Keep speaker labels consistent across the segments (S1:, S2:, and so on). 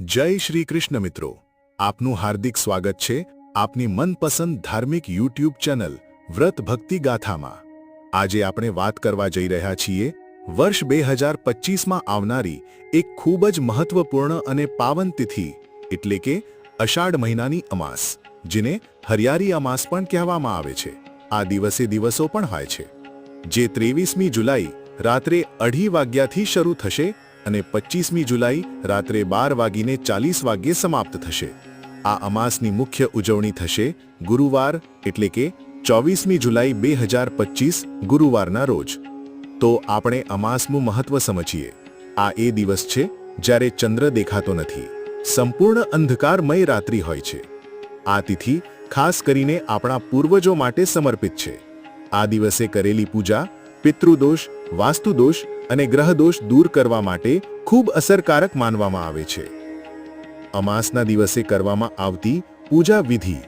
S1: જય શ્રી કૃષ્ણ મિત્રો, આપનું હાર્દિક સ્વાગત છે આપની મનપસંદ ધાર્મિક યુટ્યુબ ચેનલ વ્રત ભક્તિ ગાથામાં। આજે આપણે વાત કરવા જઈ રહ્યા છીએ વર્ષ 2025માં આવનારી એક ખૂબ જ મહત્વપૂર્ણ અને પાવન તિથિ એટલે કે અષાઢ મહિનાની અમાસ, જેને હરિયાળી અમાસ પણ કહેવામાં આવે છે। આ દિવસે દિવસો પણ હોય છે, જે 23મી જુલાઈ રાત્રે 2:30 વાગ્યાથી શરૂ થશે અને 25મી જુલાઈ રાત્રે 12:40 સમાપ્ત થશે। આ અમાસની મુખ્ય ઉજવણી થશે ગુરુવાર એટલે કે 24મી જુલાઈ 2025 ગુરુવારના રોજ। તો આપણે અમાસનું મહત્વ સમજીએ। આ એ દિવસ છે જ્યારે ચંદ્ર દેખાતો નથી, સંપૂર્ણ અંધકારમય રાત્રિ હોય છે। આ તિથિ ખાસ કરીને આપણા પૂર્વજો માટે સમર્પિત છે। આ દિવસે કરેલી પૂજા પિતૃદોષ, વાસ્તુદોષ અને ગ્રહદોષ દૂર કરવા માટે ખૂબ અસરકારક માનવામાં આવે છે। અમાસના દિવસે કરવામાં આવતી પૂજા વિધિ।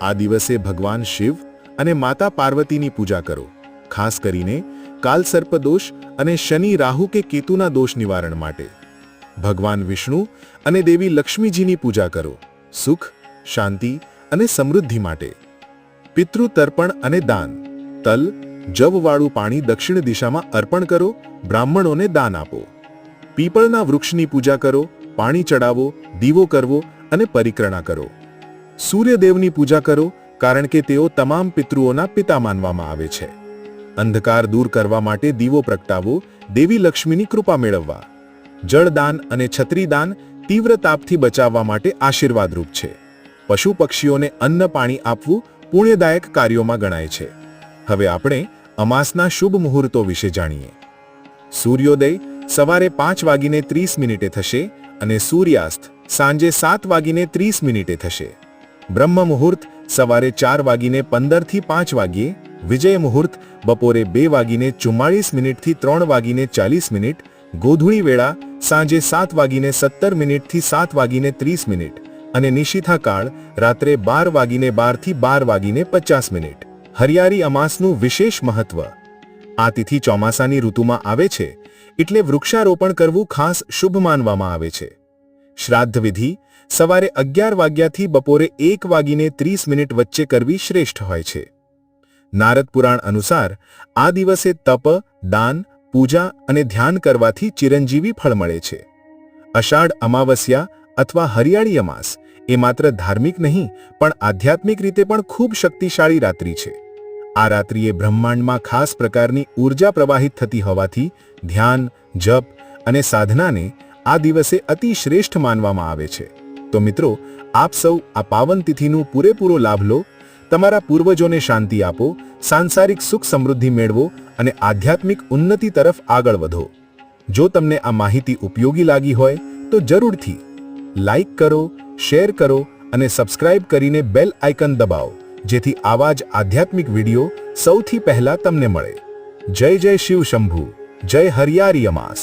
S1: આ દિવસે ભગવાન શિવ અને માતા પાર્વતીની પૂજા કરો, ખાસ કરીને કાલસર્પ દોષ અને શનિ, રાહુ કે કેતુના દોષ નિવારણ માટે। ભગવાન વિષ્ણુ અને દેવી લક્ષ્મીજીની પૂજા કરો, સુખ, શાંતિ અને સમૃદ્ધિ માટે। પિતૃ તર્પણ અને દાન। તલ, જવવાળું પાણી દક્ષિણ દિશામાં અર્પણ કરો, બ્રાહ્મણોને દાન આપો। પીપળના વૃક્ષની પૂજા કરો, પાણી ચડાવો, દીવો કરવો અને પરિક્રમા કરો। સૂર્યદેવની પૂજા કરો, કારણ કે તેઓ તમામ પિતૃઓના પિતા માનવામાં આવે છે। અંધકાર દૂર કરવા માટે દીવો પ્રગટાવો, દેવી લક્ષ્મીની કૃપા મેળવવા। જળદાન અને છત્રીદાન તીવ્ર તાપથી બચાવવા માટે આશીર્વાદરૂપ છે। પશુ પક્ષીઓને અન્ન પાણી આપવું પુણ્યદાયક કાર્યોમાં ગણાય છે। હવે આપણે અમાસના શુભ મુહૂર્તો વિશે જાણીએ। સૂર્યોદય સવારે 5:30 થશે અને સૂર્યાસ્ત સાંજે 7:30 થશે। બ્રહ્મ મુહૂર્ત સવારે 4:15 થી 5 વાગ્યે, વિજય મુહૂર્ત બપોરે 2:44 થી 3:40, ગોધૂળી વેળા સાંજે 7:17 થી 7:30 અને નિશિથા કાળ રાત્રે 12:12 થી 12:50। હરિયાળી અમાસનું વિશેષ મહત્વ। આ તિથિ ચોમાસાની ઋતુમાં આવે છે, એટલે વૃક્ષારોપણ કરવું ખાસ શુભ માનવામાં આવે છે। શ્રાદ્ધ વિધિ સવારે 11 વાગ્યાથી બપોરે 1:30 વચ્ચે કરવી શ્રેષ્ઠ હોય છે। નારદ પુરાણ અનુસાર આ દિવસે તપ, દાન, પૂજા અને ધ્યાન કરવાથી ચિરંજીવી ફળ મળે છે। અષાઢ અમાવસ્યા અથવા હરિયાળી અમાસ એ માત્ર ધાર્મિક નહીં પણ આધ્યાત્મિક રીતે પણ ખૂબ શક્તિશાળી રાત્રિ છે। આ રાત્રિએ બ્રહ્માંડમાં ખાસ પ્રકારની ઊર્જા પ્રવાહિત થતી હોવાથી ધ્યાન, જપ અને સાધનાને આ દિવસે અતિ શ્રેષ્ઠ માનવામાં આવે છે। તો મિત્રો, આપ સૌ આ પાવન તિથિનું પૂરેપૂરો લાભ લો, તમારા પૂર્વજોને શાંતિ આપો, સાંસારિક સુખ સમૃદ્ધિ મેળવો અને આધ્યાત્મિક ઉન્નતિ તરફ આગળ વધો। જો તમને આ માહિતી ઉપયોગી લાગી હોય તો જરૂરથી લાઈક કરો, શેર કરો અને સબસ્ક્રાઇબ કરીને બેલ આઇકન દબાવો, જેથી આવા જ આધ્યાત્મિક વિડીયો સૌથી પહેલા તમને મળે। જય જય શિવ શંભુ, જય હરિયાળી અમાસ।